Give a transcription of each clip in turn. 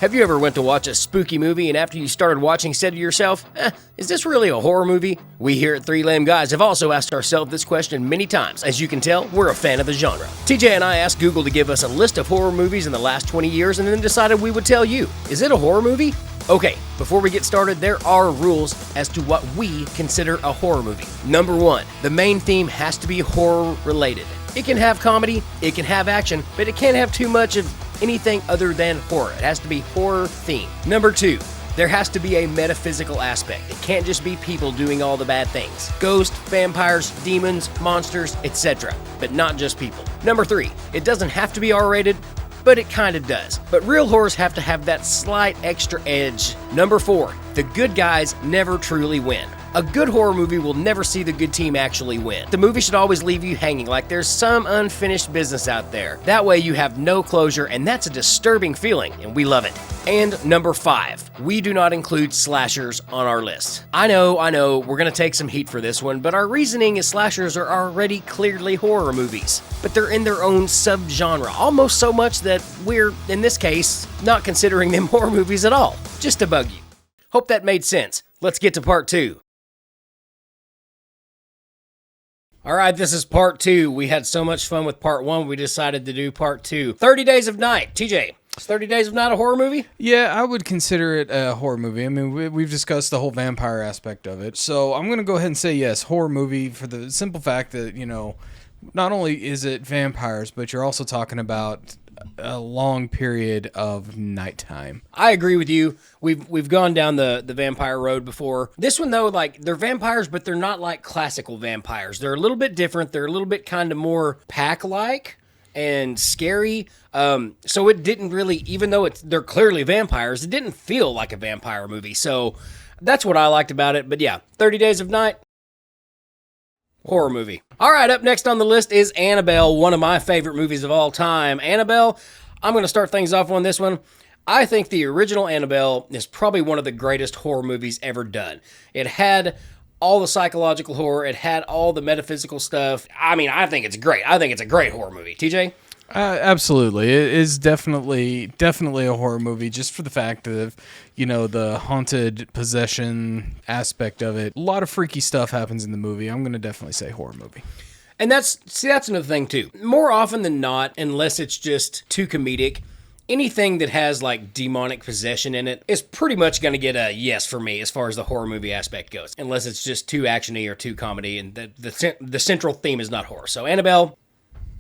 Have you ever went to watch a spooky movie and after you started watching said to yourself, is this really a horror movie? We here at Three Lame Guys have also asked ourselves this question many times. As you can tell, we're a fan of the genre. TJ and I asked Google to give us a list of horror movies in the last 20 years and then decided we would tell you. Is it a horror movie? Okay, before we get started, there are rules as to what we consider a horror movie. Number 1, the main theme has to be horror related. It can have comedy, it can have action, but it can't have too much of anything other than horror. It has to be horror themed. Number 2, there has to be a metaphysical aspect. It can't just be people doing all the bad things. Ghosts, vampires, demons, monsters, etc. But not just people. Number 3, it doesn't have to be R-rated, but it kind of does. But real horrors have to have that slight extra edge. Number 4, the good guys never truly win. A good horror movie will never see the good team actually win. The movie should always leave you hanging like there's some unfinished business out there. That way you have no closure, and that's a disturbing feeling, and we love it. And number 5, we do not include slashers on our list. I know, we're gonna take some heat for this one, but our reasoning is slashers are already clearly horror movies. But they're in their own subgenre, almost so much that we're, in this case, not considering them horror movies at all. Just to bug you. Hope that made sense. Let's get to part 2. All right, this is part 2. We had so much fun with part 1, we decided to do part 2. 30 Days of Night. TJ, is 30 Days of Night a horror movie? Yeah, I would consider it a horror movie. I mean, we've discussed the whole vampire aspect of it. So I'm going to go ahead and say yes, horror movie, for the simple fact that, you know, not only is it vampires, but you're also talking about a long period of nighttime. I agree with you. We've gone down the vampire road before. This one, though, like, they're vampires, but they're not like classical vampires. They're a little bit different. They're a little bit kind of more pack-like and scary. So it didn't really, even though they're clearly vampires, it didn't feel like a vampire movie. So that's what I liked about it. But yeah, 30 Days of Night, horror movie. All right, up next on the list is Annabelle, one of my favorite movies of all time. Annabelle, I'm going to start things off on this one. I think the original Annabelle is probably one of the greatest horror movies ever done. It had all the psychological horror. It had all the metaphysical stuff. I mean, I think it's great. I think it's a great horror movie. TJ? Absolutely. It is definitely a horror movie, just for the fact of, you know, the haunted possession aspect of it. A lot of freaky stuff happens in the movie. I'm going to definitely say horror movie. And that's another thing too. More often than not, unless it's just too comedic, anything that has like demonic possession in it is pretty much going to get a yes for me as far as the horror movie aspect goes. Unless it's just too actiony or too comedy, and the central theme is not horror. So Annabelle,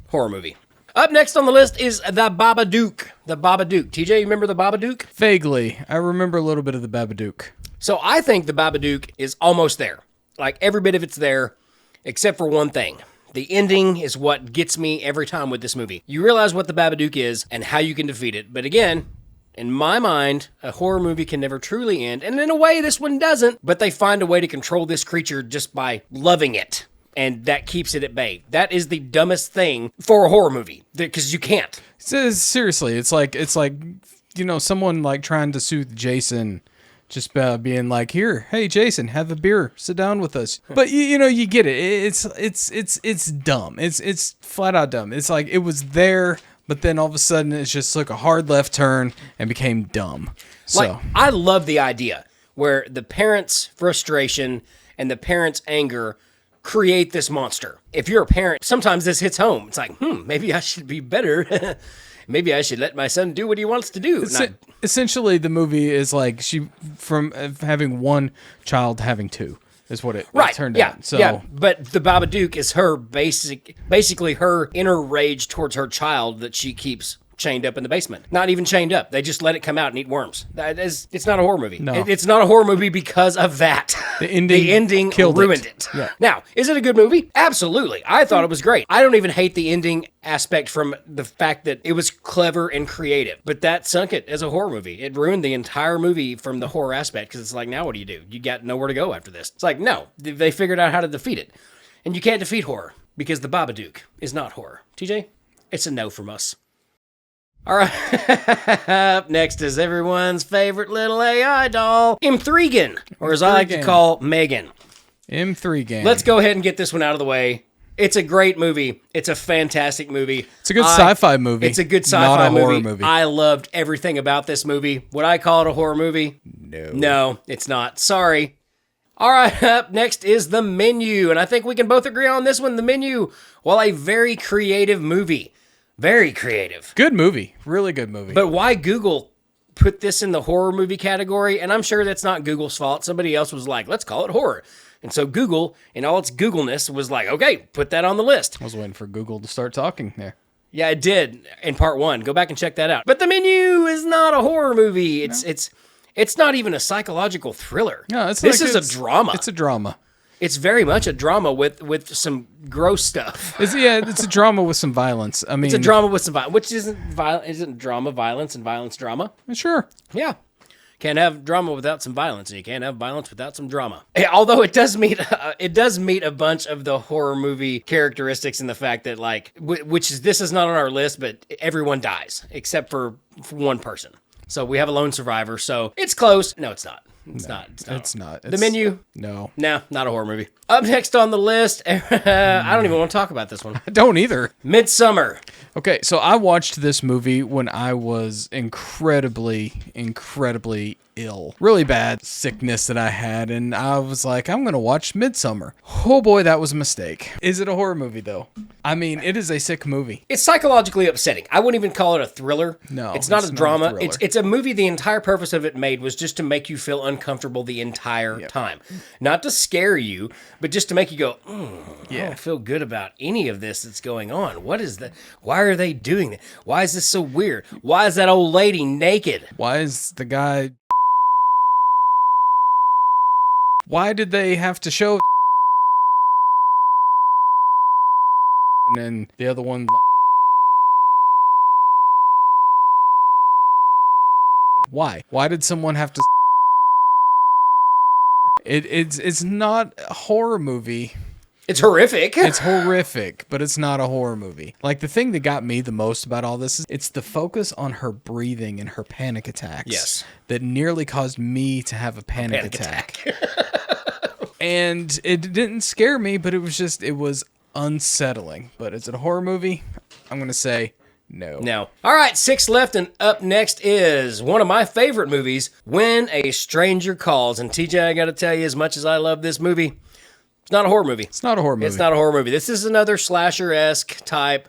horror movie. Up next on the list is The Babadook. The Babadook. TJ, you remember The Babadook? Vaguely. I remember a little bit of The Babadook. So I think The Babadook is almost there. Like, every bit of it's there, except for one thing. The ending is what gets me every time with this movie. You realize what The Babadook is and how you can defeat it. But again, in my mind, a horror movie can never truly end. And in a way, this one doesn't. But they find a way to control this creature just by loving it. And that keeps it at bay. That is the dumbest thing for a horror movie, because you can't. Seriously, it's like you know, someone like trying to soothe Jason, just being like, "Here, hey Jason, have a beer, sit down with us." But you know, you get it. It's dumb. It's flat out dumb. It's like it was there, but then all of a sudden it's just like a hard left turn and became dumb. So like, I love the idea where the parents' frustration and the parents' anger create this monster. If you're a parent, sometimes this hits home. It's like, maybe I should be better. Maybe I should let my son do what he wants to do. Essentially, the movie is like she from having one child having two is what it turned out. So, yeah, but the Babadook is her basically her inner rage towards her child that she keeps chained up in the basement. Not even chained up. They just let it come out and eat worms. It's not a horror movie. No. It's not a horror movie because of that. The ending ruined it. Yeah. Now, is it a good movie? Absolutely. I thought it was great. I don't even hate the ending aspect from the fact that it was clever and creative, but that sunk it as a horror movie. It ruined the entire movie from the horror aspect, because it's like, now what do? You got nowhere to go after this. It's like, no, they figured out how to defeat it. And you can't defeat horror because the Babadook is not horror. TJ, it's a no from us. All right, up next is everyone's favorite little AI doll, M3gan, or as I like to call Megan. M3gan. Let's go ahead and get this one out of the way. It's a great movie. It's a fantastic movie. It's a good sci-fi movie. It's a good sci-fi not a movie. horror movie. I loved everything about this movie. Would I call it a horror movie? No. No, it's not. Sorry. All right, up next is The Menu, and I think we can both agree on this one. The Menu, while a very creative movie. Very creative. Good movie. Really good movie. But why Google put this in the horror movie category? And I'm sure that's not Google's fault. Somebody else was like, let's call it horror. And so Google, in all its Googleness, was like, okay, put that on the list. I was waiting for Google to start talking there. Yeah, it did in part 1. Go back and check that out. But The Menu is not a horror movie. It's not even a psychological thriller. No, this is a drama. It's a drama. It's very much a drama with some gross stuff. It's a drama with some violence. I mean, It's a drama with some violence, which isn't drama violence and violence drama. Sure. Yeah. Can't have drama without some violence, and you can't have violence without some drama. Although it does meet a bunch of the horror movie characteristics in the fact that, like, this is not on our list, but everyone dies except for one person. So we have a lone survivor. So it's close. No, it's not. It's not. The Menu? No. No, not a horror movie. Up next on the list, I don't even want to talk about this one. I don't either. Midsommar. Okay, so I watched this movie when I was incredibly ill. Really bad sickness that I had, and I was like, I'm going to watch Midsommar. Oh boy, that was a mistake. Is it a horror movie, though? I mean, it is a sick movie. It's psychologically upsetting. I wouldn't even call it a thriller. No, it's not a drama. thriller. It's a movie. The entire purpose of it made was just to make you feel uncomfortable the entire time. Not to scare you, but just to make you go, I don't feel good about any of this that's going on. What is that? Why are they doing that? Why is this so weird? Why is that old lady naked? Why is the guy... Why did they have to show... And then the other one... Why? Why did someone have to... It's not a horror movie. It's horrific. It's horrific, but it's not a horror movie. Like, the thing that got me the most about all this is it's the focus on her breathing and her panic attacks. Yes. That nearly caused me to have a panic attack. And it didn't scare me, but it was unsettling. But is it a horror movie? I'm going to say no. No. All right, 6 left, and up next is one of my favorite movies, When a Stranger Calls. And TJ, I got to tell you, as much as I love this movie, it's not a horror movie. It's not a horror movie. It's not a horror movie. This is another slasher-esque type.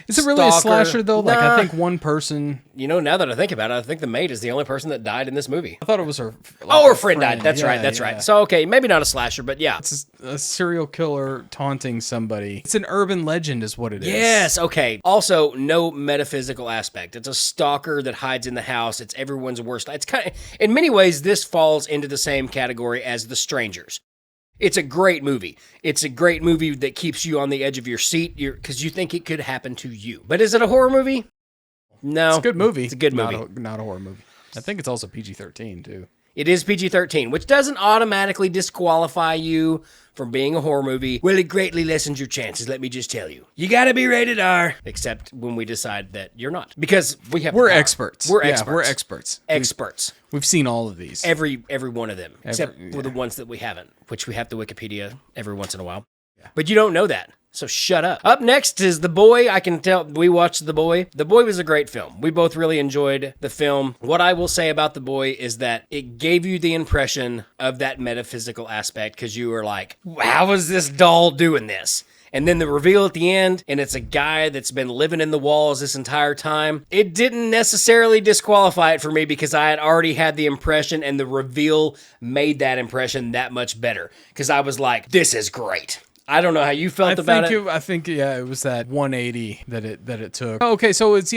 Is it really a slasher, though? Like, I think one person... You know, now that I think about it, I think the maid is the only person that died in this movie. I thought it was her... her friend died. That's right. That's right. So, okay, maybe not a slasher, but yeah. It's a serial killer taunting somebody. It's an urban legend is what it is. Yes, okay. Also, no metaphysical aspect. It's a stalker that hides in the house. It's everyone's worst. It's kind of... In many ways, this falls into the same category as The Strangers. It's a great movie. It's a great movie that keeps you on the edge of your seat because you think it could happen to you. But is it a horror movie? No. It's a good movie. It's a good movie. Not a horror movie. I think it's also PG-13, too. It is PG-13, which doesn't automatically disqualify you from being a horror movie. Well, it greatly lessens your chances, let me just tell you. You gotta be rated R. Except when we decide that you're not. Because we're experts. We're experts. We're experts. Experts. We've seen all of these. Every one of them. Except for the ones that we haven't, which we have to Wikipedia every once in a while. Yeah. But you don't know that. So shut up. Up next is The Boy. I can tell we watched The Boy. The Boy was a great film. We both really enjoyed the film. What I will say about The Boy is that it gave you the impression of that metaphysical aspect because you were like, how is this doll doing this? And then the reveal at the end, and it's a guy that's been living in the walls this entire time. It didn't necessarily disqualify it for me because I had already had the impression, and the reveal made that impression that much better. Because I was like, this is great. I don't know how you felt about it. I think it was that 180 that it took. Okay, so it's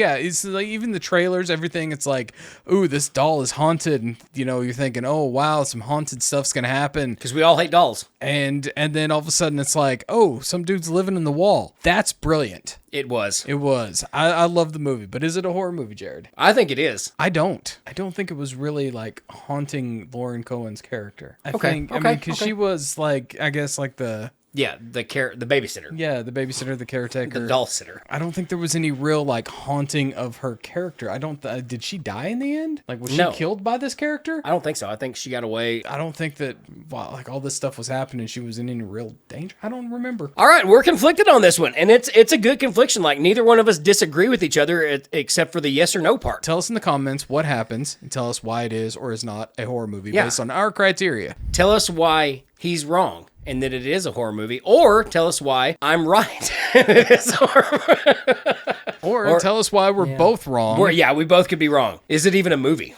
like even the trailers, everything. It's like, ooh, this doll is haunted, and you're thinking, oh wow, some haunted stuff's gonna happen because we all hate dolls. And then all of a sudden it's like, oh, some dude's living in the wall. That's brilliant. It was. I love the movie, but is it a horror movie, Jared? I think it is. I don't think it was really like haunting Lauren Cohen's character. I mean, because she was like, I guess like the Yeah, the babysitter. Yeah, the babysitter, the caretaker. The doll sitter. I don't think there was any real like haunting of her character. I don't. Did she die in the end? Like, was she killed by this character? I don't think so. I think she got away. I don't think that like all this stuff was happening. She was in any real danger. I don't remember. All right, we're conflicted on this one, and it's a good confliction. Like, neither one of us disagree with each other except for the yes or no part. Tell us in the comments what happens, and tell us why it is or is not a horror movie based on our criteria. Tell us why he's wrong and that it is a horror movie, or tell us why I'm right. It is a horror movie. Or tell us why we're both wrong. We both could be wrong. Is it even a movie?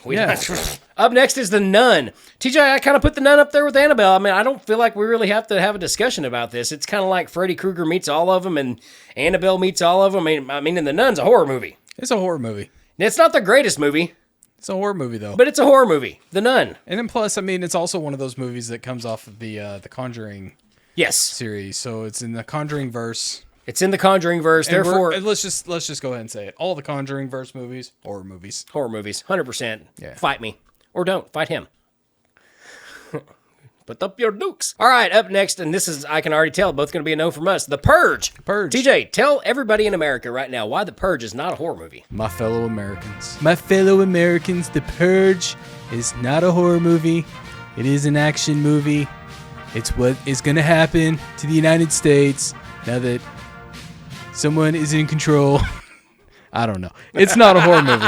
Up next is The Nun. TJ, I kind of put The Nun up there with Annabelle. I mean, I don't feel like we really have to have a discussion about this. It's kind of like Freddy Krueger meets all of them and Annabelle meets all of them. I mean, and The Nun's a horror movie. It's a horror movie. It's not the greatest movie. It's a horror movie, though. But it's a horror movie. The Nun. And then plus, I mean, it's also one of those movies that comes off of the Conjuring series. So it's in the Conjuring verse. It's in the Conjuring verse. And therefore, let's just go ahead and say it. All the Conjuring verse movies, horror movies. Horror movies, 100%. Yeah. Fight me. Or don't. Fight him. Put up your dukes. All right, up next, and this is, I can already tell, both going to be a no from us. The Purge. Purge. TJ, tell everybody in America right now why The Purge is not a horror movie. My fellow Americans, The Purge is not a horror movie. It is an action movie. It's what is going to happen to the United States now that someone is in control. I don't know. It's not a horror movie.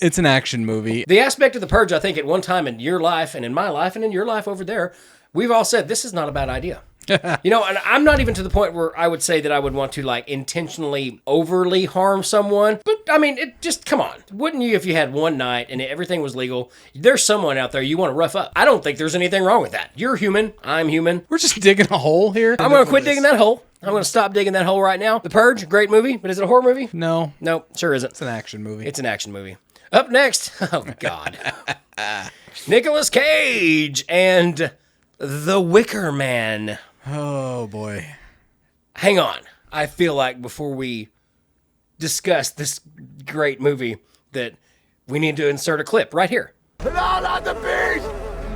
It's an action movie. The aspect of The Purge, I think, at one time in your life and in my life and in your life over there, we've all said, this is not a bad idea. And I'm not even to the point where I would say that I would want to, like, intentionally overly harm someone. But, I mean, it just, come on. Wouldn't you if you had one night and everything was legal? There's someone out there you want to rough up. I don't think there's anything wrong with that. You're human. I'm human. We're just digging a hole here. I'm going to quit digging that hole. I'm going to stop digging that hole right now. The Purge, great movie, but is it a horror movie? No. No, sure isn't. It's an action movie. It's an action movie. Up next, oh God, Nicolas Cage and The Wicker Man. Oh boy. Hang on. I feel like before we discuss this great movie that we need to insert a clip right here. No, not the beast!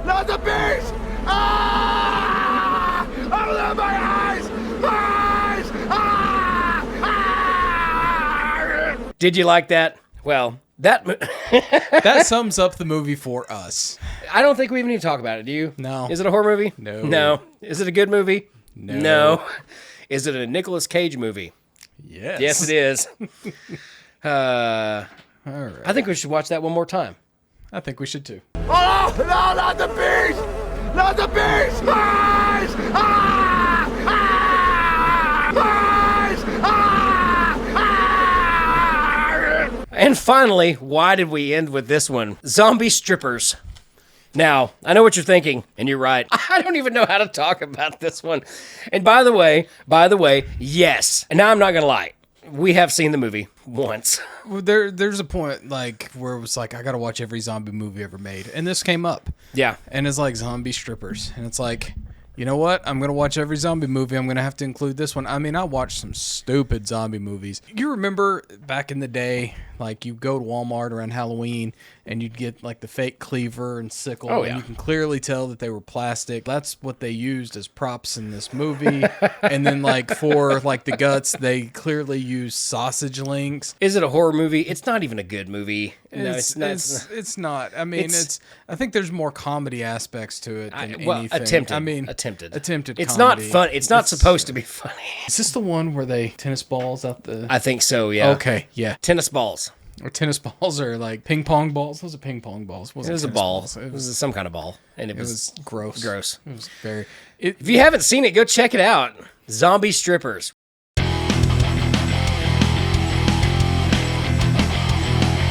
Not the beast! Ah! Open my eyes! Eyes! Ah! Ah! Did you like that? Well, that sums up the movie for us. I don't think we even need to talk about it, do you? No. Is it a horror movie? No. No. Is it a good movie? No. Is it a Nicolas Cage movie? Yes. Yes, it is. All right. I think we should watch that one more time. I think we should too. Oh, no, not the beast! Not the beast! Eyes! Ah! Ah! Eyes! Ah! Ah! And finally, why did we end with this one? Zombie strippers. Now, I know what you're thinking, and you're right. I don't even know how to talk about this one. And by the way, yes. And now I'm not going to lie. We have seen the movie once. Well, there's a point like where it was like, I got to watch every zombie movie ever made. And this came up. Yeah. And it's like zombie strippers. And it's like, you know what? I'm going to watch every zombie movie. I'm going to have to include this one. I mean, I watched some stupid zombie movies. You remember back in the day, like you go to Walmart around Halloween and you'd get like the fake cleaver and sickle. Oh, and yeah. you can clearly tell that they were plastic. That's what they used as props in this movie. And then like for like the guts, they clearly used sausage links. Is it a horror movie? It's not even a good movie. No, It's not. I mean, I think there's more comedy aspects to it than anything. Attempted. I mean, attempted. comedy. It's not fun. It's not supposed to be funny. Is this the one where they tennis balls out the? I think so. Yeah. Okay. Yeah. Tennis balls. Or tennis balls or like ping pong balls. Those are ping pong balls. It was a ball. It was some kind of ball, and it was gross. Gross. It was very. If you haven't seen it, go check it out. Zombie strippers.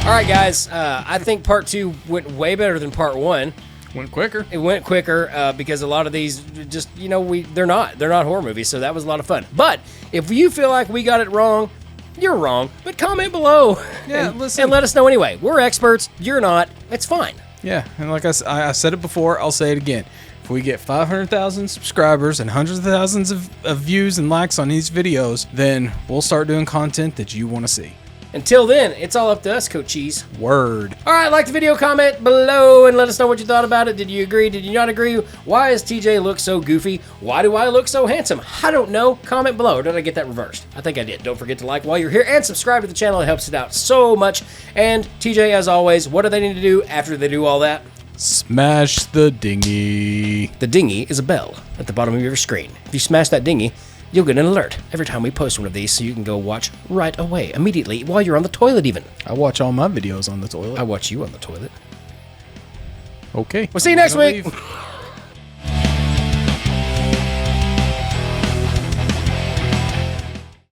All right, guys. I think part 2 went way better than part 1. Went quicker. It went quicker because a lot of these just, they're not horror movies, so that was a lot of fun. But if you feel like we got it wrong, you're wrong. But comment below. Yeah, listen. And let us know anyway. We're experts. You're not. It's fine. Yeah, and like I said it before, I'll say it again. If we get 500,000 subscribers and hundreds of thousands of views and likes on these videos, then we'll start doing content that you want to see. Until then, it's all up to us, Coach Cheese. Word. All right, like the video, comment below, and let us know what you thought about it. Did you agree? Did you not agree? Why does TJ look so goofy? Why do I look so handsome? I don't know. Comment below. Or did I get that reversed? I think I did. Don't forget to like while you're here and subscribe to the channel. It helps it out so much. And TJ, as always, what do they need to do after they do all that? Smash the dinghy. The dinghy is a bell at the bottom of your screen. If you smash that dinghy, you'll get an alert every time we post one of these, so you can go watch right away, immediately, while you're on the toilet even. I watch all my videos on the toilet. I watch you on the toilet. Okay. We'll see you next I'm gonna week. leave.